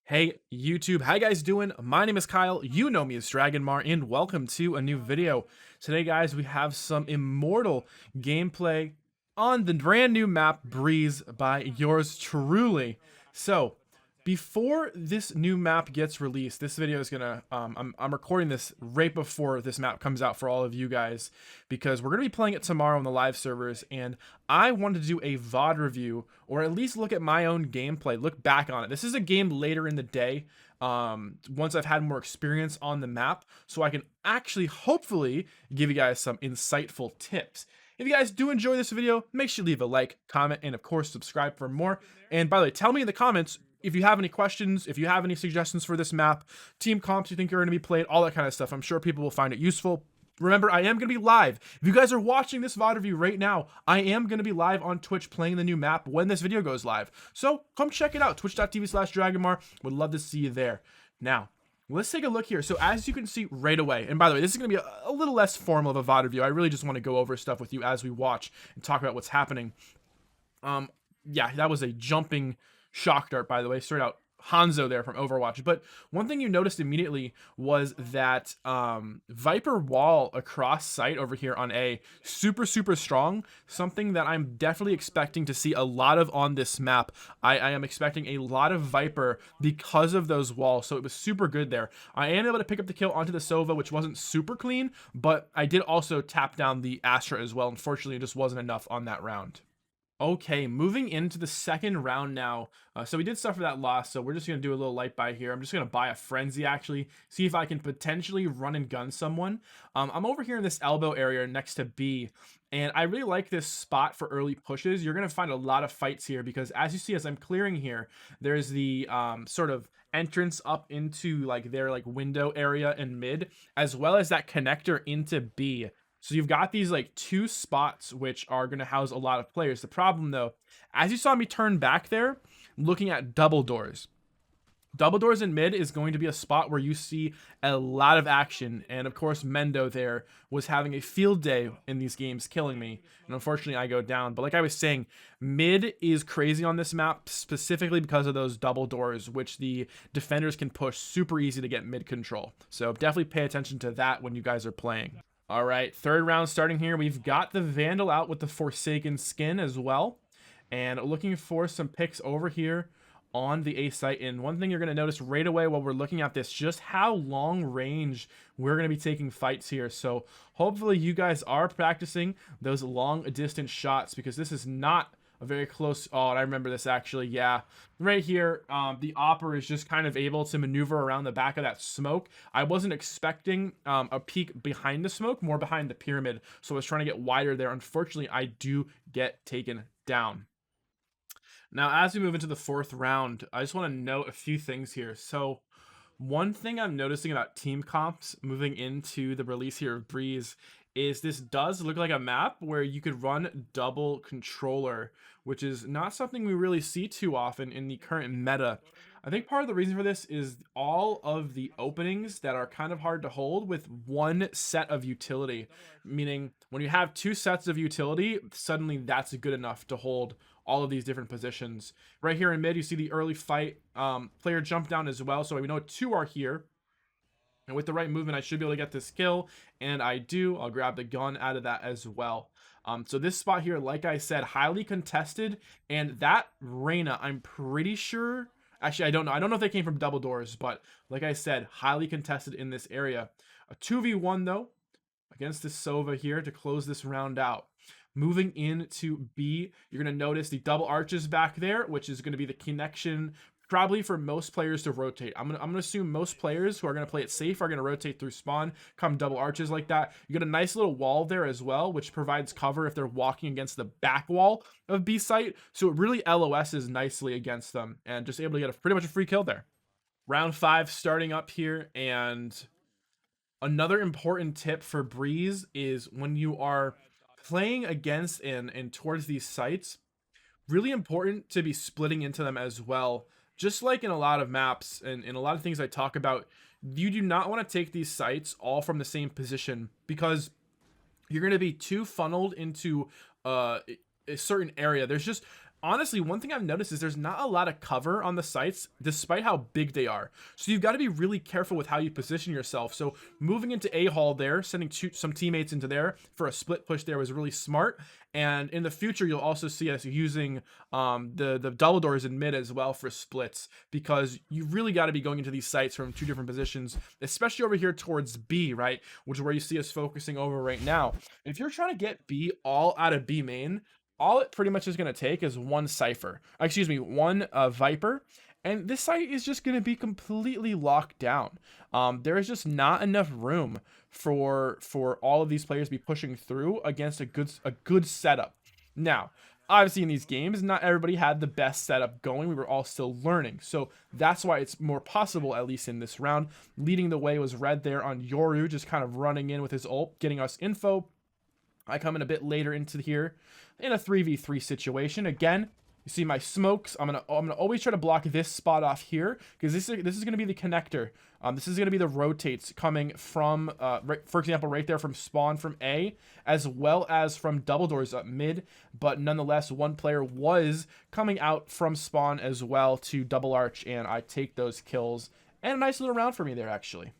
Hey YouTube, how you guys doing? My name is Kyle, you know me as Dragonmar, and welcome to a new video. Today guys, we have some Immortal gameplay on the brand new map Breeze by yours truly. So, before this new map gets released, this video is gonna, I'm recording this right before this map comes out for all of you guys, because we're gonna be playing it tomorrow on the live servers, and I wanted to do a VOD review, or at least look at my own gameplay, look back on it. This is a game later in the day, once I've had more experience on the map, so I can actually, hopefully, give you guys some insightful tips. If you guys do enjoy this video, make sure you leave a like, comment, and of course, subscribe for more. And by the way, tell me in the comments if you have any questions, if you have any suggestions for this map, team comps you think are going to be played, all that kind of stuff. I'm sure people will find it useful. Remember, I am going to be live. If you guys are watching this VOD review right now, I am going to be live on Twitch playing the new map when this video goes live. So come check it out, twitch.tv/Dragonmar. Would love to see you there. Now, let's take a look here. So as you can see right away, and by the way, this is going to be a little less formal of a VOD review. I really just want to go over stuff with you as we watch and talk about what's happening. Yeah, that was a jumping shock dart, by the way, straight out Hanzo there from Overwatch. But one thing you noticed immediately was that Viper wall across site over here on A, super strong, something that I'm definitely expecting to see a lot of on this map. I am expecting a lot of Viper because of those walls, so it was super good there. I am able to pick up the kill onto the Sova, which wasn't super clean, but I did also tap down the Astra as well. Unfortunately, it just wasn't enough on that round. Okay, moving into the second round now. So we did suffer that loss, so we're just going to do a little light buy here. I'm just going to buy a frenzy, actually, see if I can potentially run and gun someone. I'm over here in this elbow area next to B, and I really like this spot for early pushes. You're going to find a lot of fights here because, as you see, as I'm clearing here, there's the sort of entrance up into like their like window area in mid, as well as that connector into B. So you've got these like two spots which are going to house a lot of players. The problem though, as you saw me turn back there, looking at double doors. Double doors in mid is going to be a spot where you see a lot of action. And of course, Mendo there was having a field day in these games, killing me. And unfortunately, I go down. But like I was saying, mid is crazy on this map, specifically because of those double doors, which the defenders can push super easy to get mid control. So definitely pay attention to that when you guys are playing. All right, third round starting here. We've got the Vandal out with the Forsaken skin as well. And looking for some picks over here on the A site. And one thing you're going to notice right away while we're looking at this, just how long range we're going to be taking fights here. So hopefully you guys are practicing those long distance shots, because this is not a very close. Oh, and I remember this actually. Yeah, right here, the Opper is just kind of able to maneuver around the back of that smoke. I wasn't expecting a peek behind the smoke, more behind the pyramid, so I was trying to get wider there. Unfortunately, I do get taken down. Now, as we move into the fourth round, I just want to note a few things here. So one thing I'm noticing about team comps moving into the release here of Breeze is this does look like a map where you could run double controller, which is not something we really see too often in the current meta. I think part of the reason for this is all of the openings that are kind of hard to hold with one set of utility, meaning when you have two sets of utility, suddenly that's good enough to hold all of these different positions. Right here in mid, you see the early fight player jump down as well, so we know two are here. And with the right movement, I should be able to get this kill, and I do. I'll grab the gun out of that as well. So this spot here, like I said, highly contested, and that Reyna, I'm pretty sure, actually, I don't know. I don't know if they came from double doors, but like I said, highly contested in this area. A 2v1, though, against this Sova here to close this round out. Moving into B, you're going to notice the double arches back there, which is going to be the connection probably for most players to rotate. I'm gonna assume most players who are gonna play it safe are gonna rotate through spawn, come double arches like that. You get a nice little wall there as well, which provides cover if they're walking against the back wall of B site. So it really LOSs nicely against them, and just able to get pretty much a free kill there. Round 5 starting up here, and another important tip for Breeze is when you are playing against and towards these sites, really important to be splitting into them as well. Just like in a lot of maps and in a lot of things I talk about, you do not want to take these sites all from the same position, because you're going to be too funneled into a certain area. There's just honestly, one thing I've noticed is there's not a lot of cover on the sites, despite how big they are. So you've got to be really careful with how you position yourself. So moving into A hall there, sending some teammates into there for a split push there was really smart. And in the future, you'll also see us using the double doors in mid as well for splits, because you really got to be going into these sites from two different positions, especially over here towards B, right? Which is where you see us focusing over right now. If you're trying to get B all out of B main, all it pretty much is going to take is one Cypher, excuse me, one Viper, and this site is just going to be completely locked down. There is just not enough room for all of these players to be pushing through against a good setup. Now, obviously in these games, not everybody had the best setup going. We were all still learning, so that's why it's more possible, at least in this round. Leading the way was Red there on Yoru, just kind of running in with his ult, getting us info. I come in a bit later into here in a 3v3 situation. Again, you see my smokes. I'm gonna always try to block this spot off here, because this is gonna be the connector. This is gonna be the rotates coming from, for example, right there from spawn from A, as well as from double doors up mid. But nonetheless, one player was coming out from spawn as well to double arch, and I take those kills. And a nice little round for me there, actually.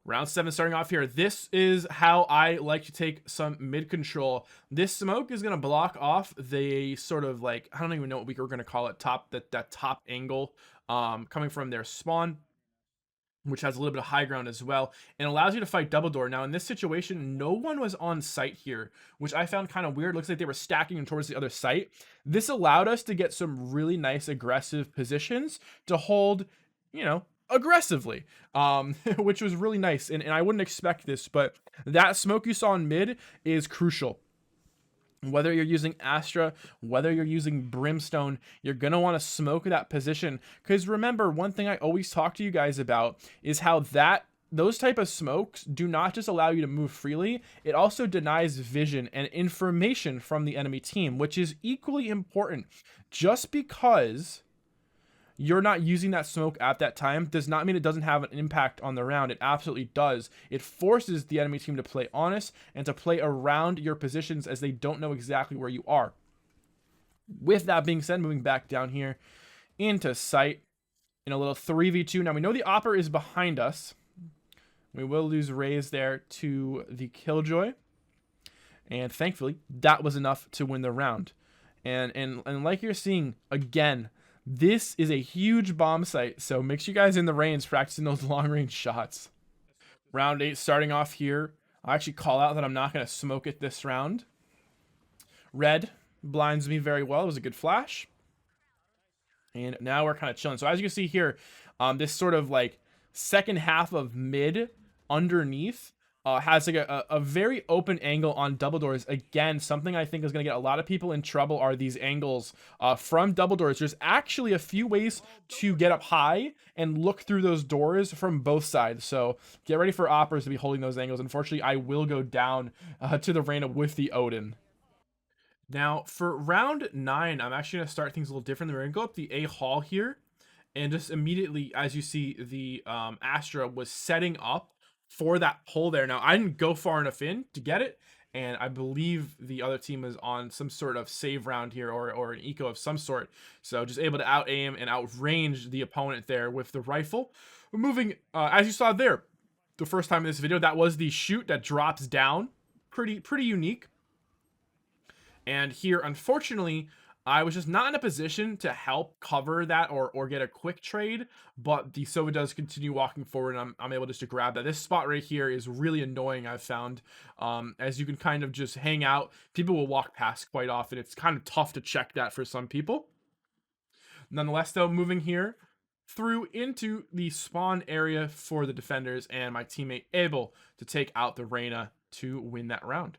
Round 7 starting off here. This is how I like to take some mid control. This smoke is going to block off the sort of like, I don't even know what we were going to call it, that top angle coming from their spawn, which has a little bit of high ground as well, and allows you to fight double door. Now in this situation, no one was on site here, which I found kind of weird. Looks like they were stacking towards the other site. This allowed us to get some really nice aggressive positions to hold, you know, aggressively, which was really nice, and I wouldn't expect this, but that smoke you saw in mid is crucial. Whether you're using Astra, whether you're using Brimstone, you're going to want to smoke that position, because remember, one thing I always talk to you guys about is how those type of smokes do not just allow you to move freely, it also denies vision and information from the enemy team, which is equally important. Just because you're not using that smoke at that time does not mean it doesn't have an impact on the round. It absolutely does. It forces the enemy team to play honest and to play around your positions, as they don't know exactly where you are. With that being said, moving back down here into sight in a little 3v2. Now we know the Opper is behind us. We will lose Raze there to the Killjoy, and thankfully that was enough to win the round. And like you're seeing again, this is a huge bomb site, so make sure you guys in the range practicing those long-range shots. Round 8 starting off here. I'll actually call out that I'm not going to smoke it this round. Red blinds me very well. It was a good flash. And now we're kind of chilling. So as you can see here, this sort of like second half of mid underneath has like a very open angle on double doors. Again, something I think is going to get a lot of people in trouble are these angles from double doors. There's actually a few ways to get up high and look through those doors from both sides. So get ready for Oppers to be holding those angles. Unfortunately, I will go down to the Reyna with the Odin. Now for round 9, I'm actually going to start things a little differently. We're going to go up the A hall here, and just immediately, as you see, the Astra was setting up for that pull there. Now I didn't go far enough in to get it, and I believe the other team was on some sort of save round here, or an eco of some sort, so just able to out aim and outrange the opponent there with the rifle. We're moving, as you saw there the first time in this video, that was the shoot that drops down. Pretty unique. And here, unfortunately, I was just not in a position to help cover that or get a quick trade, but the Sova does continue walking forward, and I'm able just to grab that. This spot right here is really annoying, I've found. As you can kind of just hang out, people will walk past quite often. It's kind of tough to check that for some people. Nonetheless, though, moving here through into the spawn area for the defenders, and my teammate able to take out the Reyna to win that round.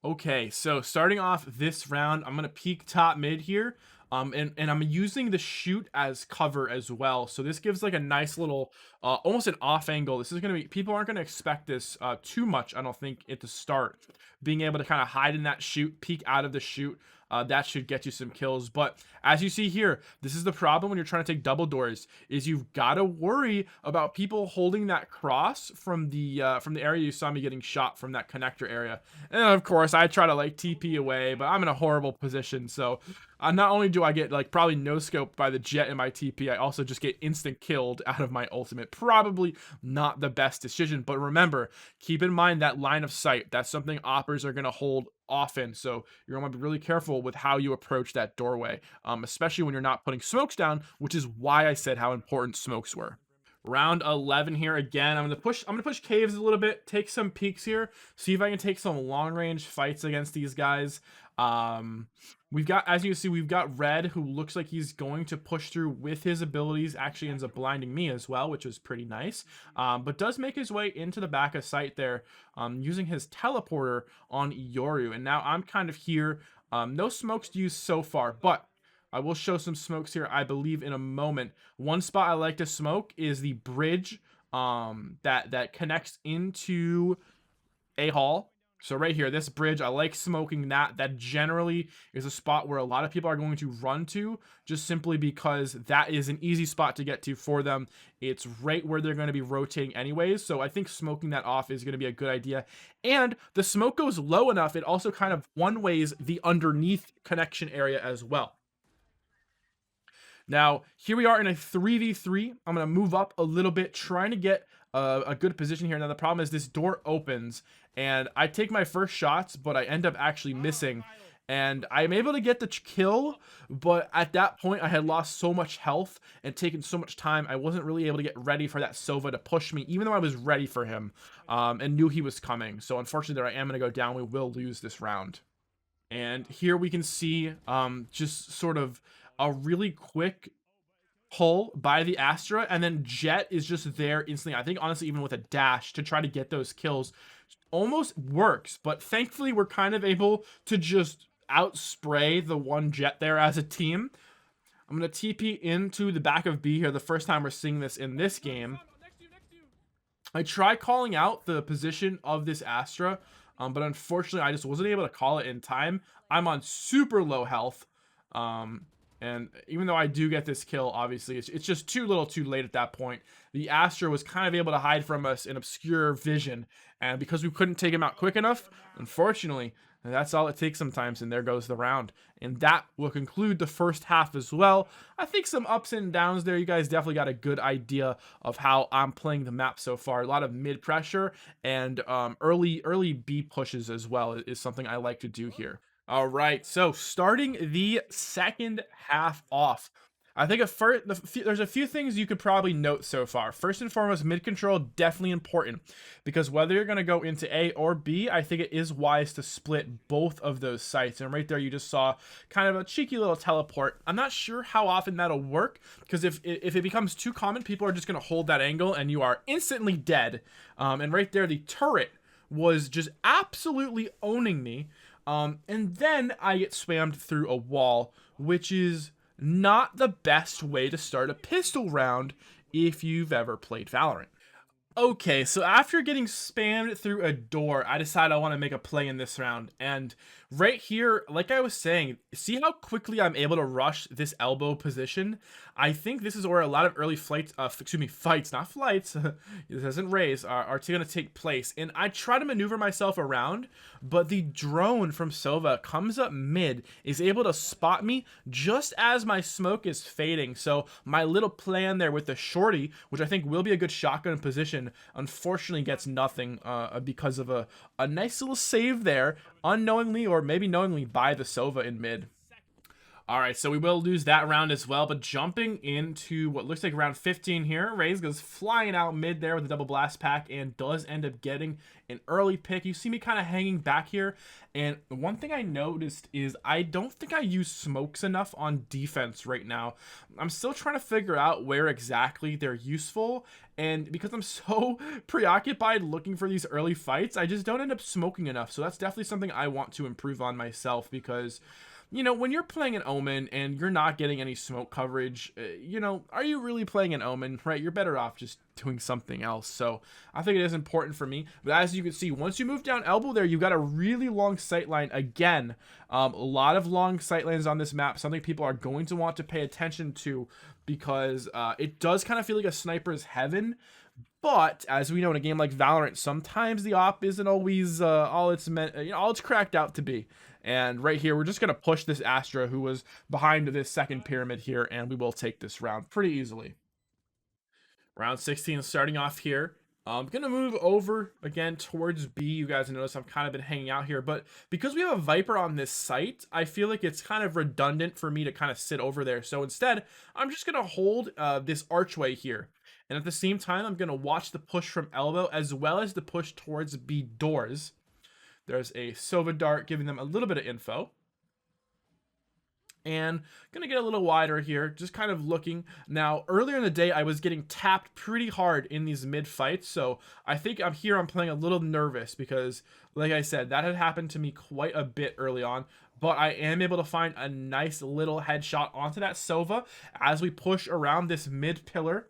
Okay, so starting off this round, I'm going to peek top mid here, and I'm using the shoot as cover as well. So this gives like a nice little, almost an off angle. This is going to be, people aren't going to expect this too much, I don't think, at the start. Being able to kind of hide in that shoot, peek out of the shoot. that should get you some kills. But as you see here, this is the problem when you're trying to take double doors, is you've got to worry about people holding that cross from the area you saw me getting shot from, that connector area. And of course, I try to like TP away, but I'm in a horrible position, so not only do I get like probably no scope by the jet in my TP, I also just get instant killed out of my ultimate. Probably not the best decision, but remember, keep in mind that line of sight. That's something oppers are going to hold often, so you're going to be really careful with how you approach that doorway, especially when you're not putting smokes down, which is why I said how important smokes were. Round 11 here again. I'm gonna push caves a little bit, take some peeks here, see if I can take some long range fights against these guys. We've got, as you can see, we've got Red, who looks like he's going to push through with his abilities, actually ends up blinding me as well, which is pretty nice, but does make his way into the back of sight there, using his teleporter on Yoru. And now I'm kind of here, no smokes used so far, but I will show some smokes here, I believe, in a moment. One spot I like to smoke is the bridge that connects into a hall. So right here, this bridge, I like smoking that. That generally is a spot where a lot of people are going to run to, just simply because that is an easy spot to get to for them. It's right where they're going to be rotating anyways, so I think smoking that off is going to be a good idea. And the smoke goes low enough, it also kind of one-ways the underneath connection area as well. Now, here we are in a 3v3. I'm going to move up a little bit, trying to get a good position here. Now, the problem is this door opens, and I take my first shots, but I end up actually missing. And I'm able to get the kill, but at that point, I had lost so much health and taken so much time, I wasn't really able to get ready for that Sova to push me, even though I was ready for him, and knew he was coming. So unfortunately, there I am going to go down. We will lose this round. And here we can see just sort of a really quick pull by the Astra, and then Jet is just there instantly. I think honestly, even with a dash to try to get those kills almost works, but thankfully we're kind of able to just outspray the one Jet there as a team. I'm going to TP into the back of B here, the first time we're seeing this in this game. I try calling out the position of this Astra, but unfortunately I just wasn't able to call it in time. I'm on super low health, and even though I do get this kill, obviously, it's just too little too late at that point. The Astra was kind of able to hide from us in obscure vision, and because we couldn't take him out quick enough, unfortunately, that's all it takes sometimes, and there goes the round. And that will conclude the first half as well. I think some ups and downs there. You guys definitely got a good idea of how I'm playing the map so far. A lot of mid pressure and early B pushes as well is something I like to do here. All right, so starting the second half off, I think there's a few things you could probably note so far. First and foremost, mid control, definitely important, because whether you're going to go into A or B, I think it is wise to split both of those sites. And right there, you just saw kind of a cheeky little teleport. I'm not sure how often that'll work, because if it becomes too common, people are just going to hold that angle, and you are instantly dead. And right there, the turret was just absolutely owning me. And then I get spammed through a wall, which is not the best way to start a pistol round if you've ever played Valorant. Okay, so after getting spammed through a door, I decided I want to make a play in this round. And right here, like I was saying, see how quickly I'm able to rush this elbow position? I think this is where a lot of early fights, not flights, this isn't raise, are going to take place. And I try to maneuver myself around, but the drone from Sova comes up mid, is able to spot me just as my smoke is fading. So my little plan there with the shorty, which I think will be a good shotgun position, unfortunately gets nothing because of a nice little save there, unknowingly or maybe knowingly, by the Sova in mid. All right, so we will lose that round as well, but jumping into what looks like round 15 here, Raze goes flying out mid there with a double blast pack and does end up getting an early pick. You see me kind of hanging back here, and one thing I noticed is I don't think I use smokes enough on defense right now. I'm still trying to figure out where exactly they're useful, and because I'm so preoccupied looking for these early fights, I just don't end up smoking enough. So that's definitely something I want to improve on myself, because when you're playing an Omen and you're not getting any smoke coverage, are you really playing an Omen, right? You're better off just doing something else. So I think it is important for me. But as you can see, once you move down elbow there, you've got a really long sight line. Again, a lot of long sight lines on this map, something people are going to want to pay attention to because it does kind of feel like a sniper's heaven. But as we know, in a game like Valorant, sometimes the op isn't always all it's meant, all it's cracked out to be. And right here, we're just gonna push this Astra who was behind this second pyramid here, and we will take this round pretty easily. Round 16 starting off here. I'm gonna move over again towards B. You guys notice I've kind of been hanging out here, but because we have a Viper on this site, I feel like it's kind of redundant for me to kind of sit over there. So instead, I'm just gonna hold this archway here. And at the same time, I'm going to watch the push from elbow as well as the push towards B doors. There's a Sova dart giving them a little bit of info. And going to get a little wider here, just kind of looking. Now, earlier in the day, I was getting tapped pretty hard in these mid fights. So I think I'm playing a little nervous because, like I said, that had happened to me quite a bit early on. But I am able to find a nice little headshot onto that Sova as we push around this mid pillar.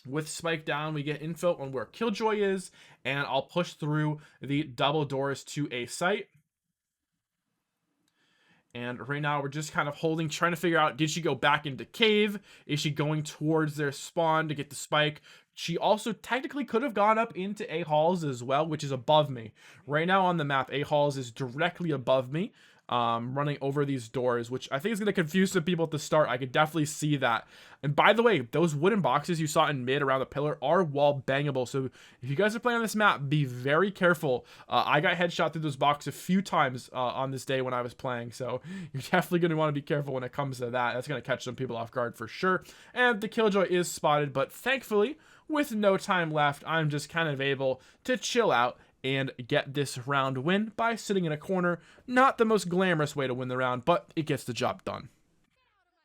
With spike down, we get info on where Killjoy is, and I'll push through the double doors to a site. And right now, we're just kind of holding, trying to figure out, did she go back into cave? Is she going towards their spawn to get the spike? She also technically could have gone up into A halls as well, which is above me. Right now on the map, A halls is directly above me. Running over these doors, which I think is going to confuse some people at the start. I could definitely see that. And by the way, those wooden boxes you saw in mid around the pillar are wall bangable. So if you guys are playing on this map, be very careful. I got headshot through those boxes a few times on this day when I was playing. So you're definitely going to want to be careful when it comes to that. That's going to catch some people off guard for sure. And the Killjoy is spotted, but thankfully, with no time left, I'm just kind of able to chill out and get this round win by sitting in a corner. Not the most glamorous way to win the round, but it gets the job done.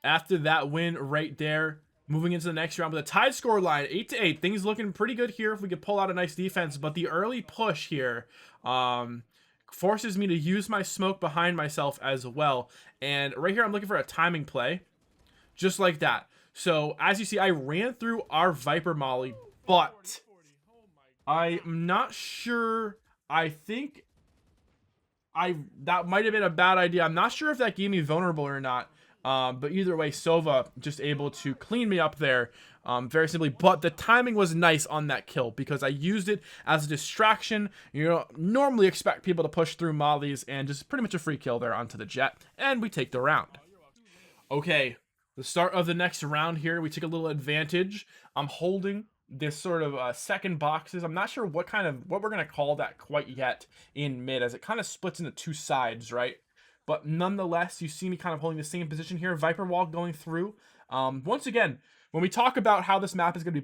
After that win right there, moving into the next round with a tied score line, 8-8. Things looking pretty good here if we could pull out a nice defense, but the early push here forces me to use my smoke behind myself as well. And right here, I'm looking for a timing play, just like that. So as you see, I ran through our Viper molly, but I'm not sure. I think that might have been a bad idea. I'm not sure if that gave me vulnerable or not. But either way, Sova just able to clean me up there very simply. But the timing was nice on that kill because I used it as a distraction. Normally expect people to push through mollies and just pretty much a free kill there onto the jet. And we take the round. Okay, the start of the next round here, we took a little advantage. I'm holding this sort of second boxes. I'm not sure what we're gonna call that quite yet in mid, as it kind of splits into two sides, right? But nonetheless, you see me kind of holding the same position here. Viper wall going through. Once again, when we talk about how this map is gonna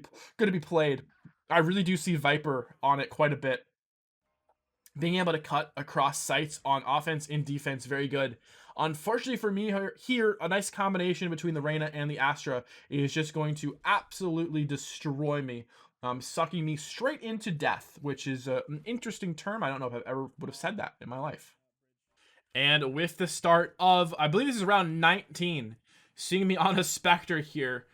be played, I really do see Viper on it quite a bit. Being able to cut across sites on offense and defense, very good. Unfortunately for me here, a nice combination between the Reyna and the Astra is just going to absolutely destroy me, sucking me straight into death, which is an interesting term. I don't know if I ever would have said that in my life. And with the start of, I believe this is round 19, seeing me on a Spectre here,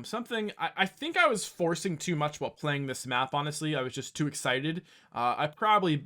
something I think I was forcing too much while playing this map, honestly. I was just too excited. I probably,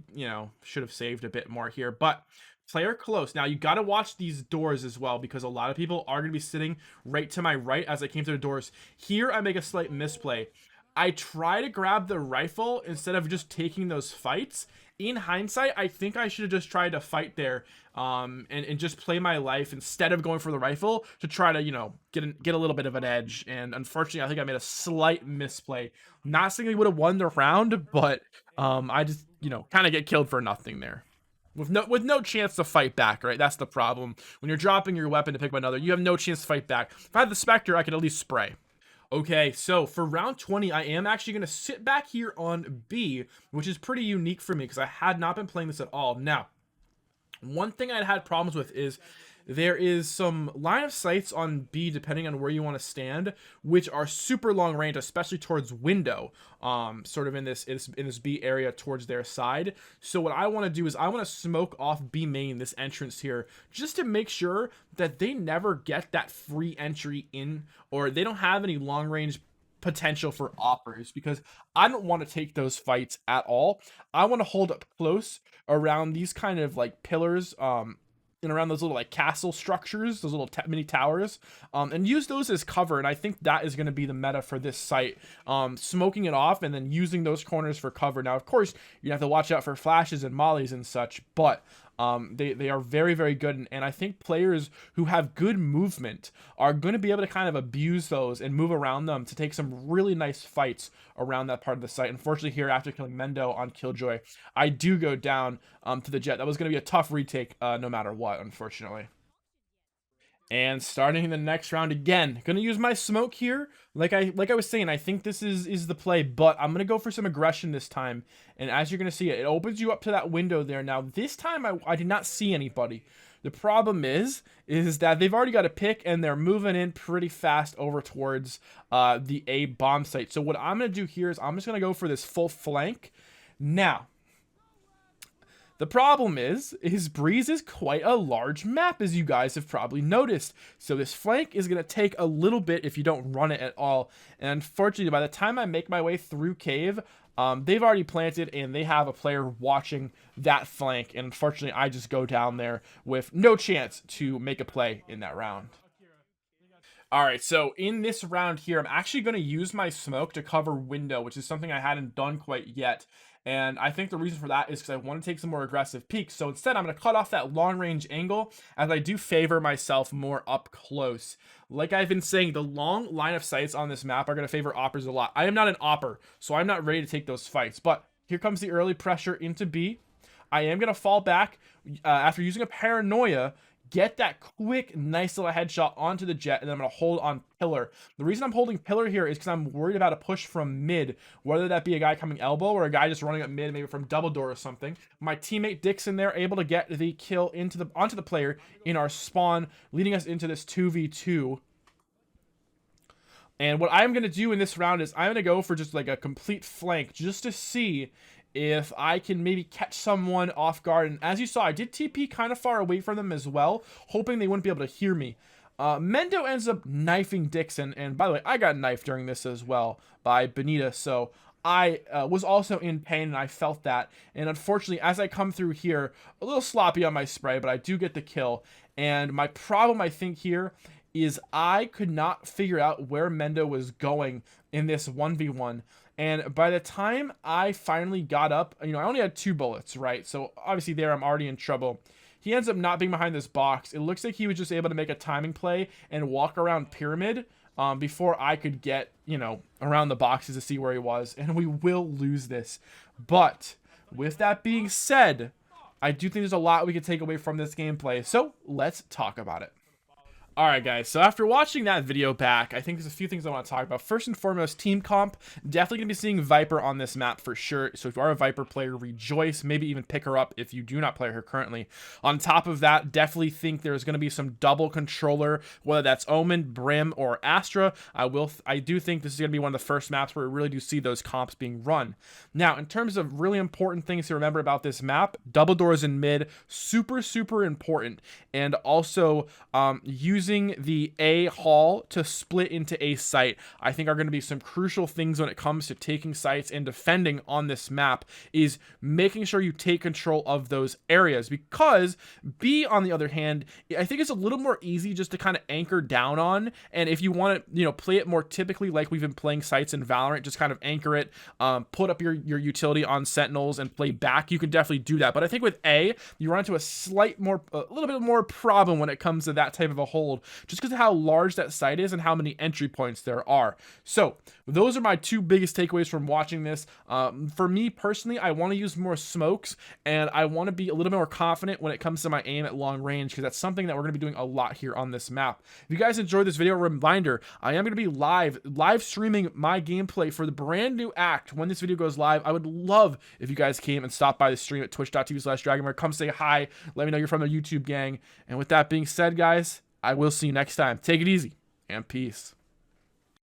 should have saved a bit more here, but player close. Now you got to watch these doors as well, because a lot of people are going to be sitting right to my right as I came through the doors. Here I make a slight misplay. I try to grab the rifle instead of just taking those fights. In hindsight, I think I should have just tried to fight there and just play my life instead of going for the rifle to try to, get a little bit of an edge. And unfortunately, I think I made a slight misplay. Not saying we would have won the round, but I just, kind of get killed for nothing there. With no chance to fight back, right? That's the problem. When you're dropping your weapon to pick up another, you have no chance to fight back. If I had the Spectre, I could at least spray. Okay, so for round 20, I am actually going to sit back here on B, which is pretty unique for me because I had not been playing this at all. Now, one thing I'd had problems with is there is some line of sights on B depending on where you want to stand, which are super long range, especially towards window, sort of in this B area towards their side. So what I want to do is I want to smoke off B main, this entrance here, just to make sure that they never get that free entry in, or they don't have any long range potential for offers, because I don't want to take those fights at all. I want to hold up close around these kind of like pillars, and around those little like castle structures, those little mini towers, and use those as cover. And I think that is going to be the meta for this site, smoking it off and then using those corners for cover. Now, of course, you have to watch out for flashes and mollies and such, but they are very, very good. And I think players who have good movement are going to be able to kind of abuse those and move around them to take some really nice fights around that part of the site. Unfortunately, here after killing Mendo on Killjoy, I do go down to the jet. That was going to be a tough retake no matter what, unfortunately. And starting the next round again, gonna use my smoke here. Like I was saying, I think this is the play, but I'm gonna go for some aggression this time. And as you're gonna see, it opens you up to that window there. Now this time I did not see anybody. The problem is that they've already got a pick and they're moving in pretty fast over towards the A bomb site. So what I'm gonna do here is I'm just gonna go for this full flank. Now, the problem is Breeze is quite a large map, as you guys have probably noticed. So this flank is going to take a little bit if you don't run it at all. And unfortunately, by the time I make my way through cave, they've already planted and they have a player watching that flank. And unfortunately, I just go down there with no chance to make a play in that round. All right, so in this round here, I'm actually going to use my smoke to cover window, which is something I hadn't done quite yet. And I think the reason for that is because I want to take some more aggressive peeks. So instead, I'm going to cut off that long range angle, as I do favor myself more up close. Like I've been saying, the long line of sights on this map are going to favor oppers a lot. I am not an opper, so I'm not ready to take those fights. But here comes the early pressure into B. I am going to fall back after using a paranoia, get that quick, nice little headshot onto the jet, and then I'm going to hold on pillar. The reason I'm holding pillar here is because I'm worried about a push from mid, whether that be a guy coming elbow or a guy just running up mid, maybe from double door or something. My teammate Dixon there able to get the kill onto the player in our spawn, leading us into this 2v2. And what I'm going to do in this round is I'm going to go for just like a complete flank just to see if I can maybe catch someone off guard. And as you saw, I did TP kind of far away from them as well, hoping they wouldn't be able to hear me. Mendo ends up knifing Dixon, and by the way, I got knifed during this as well by Benita, so I was also in pain, and I felt that. And unfortunately, as I come through here, a little sloppy on my spray, but I do get the kill. And my problem, I think, here is I could not figure out where Mendo was going in this 1v1. And by the time I finally got up, I only had 2 bullets, right? So obviously there I'm already in trouble. He ends up not being behind this box. It looks like he was just able to make a timing play and walk around pyramid before I could get, around the boxes to see where he was. And we will lose this. But with that being said, I do think there's a lot we can take away from this gameplay. So let's talk about it. Alright guys, so after watching that video back, I think there's a few things I want to talk about. First and foremost, team comp. Definitely going to be seeing Viper on this map for sure. So if you are a Viper player, rejoice. Maybe even pick her up if you do not play her currently. On top of that, definitely think there's going to be some double controller, whether that's Omen, Brim, or Astra. I do think this is going to be one of the first maps where we really do see those comps being run. Now, in terms of really important things to remember about this map, double doors in mid, super, super important. And also using the A hall to split into a site, I think are going to be some crucial things when it comes to taking sites and defending on this map, is making sure you take control of those areas. Because B, on the other hand, I think it's a little more easy just to kind of anchor down on. And if you want to, play it more typically like we've been playing sites in Valorant, just kind of anchor it, put up your utility on sentinels and play back, you can definitely do that. But I think with A, you run into a little bit more problem when it comes to that type of a hold. build just because of how large that site is and how many entry points there are. So those are my two biggest takeaways from watching this. For me personally, I want to use more smokes, and I want to be a little bit more confident when it comes to my aim at long range, because that's something that we're going to be doing a lot here on this map. If you guys enjoyed this video, reminder, I am going to be live streaming my gameplay for the brand new act when this video goes live. I would love if you guys came and stopped by the stream at twitch.tv/Dragonmar. Come say hi, let me know you're from the YouTube gang. And with that being said, guys, I will see you next time. Take it easy and peace.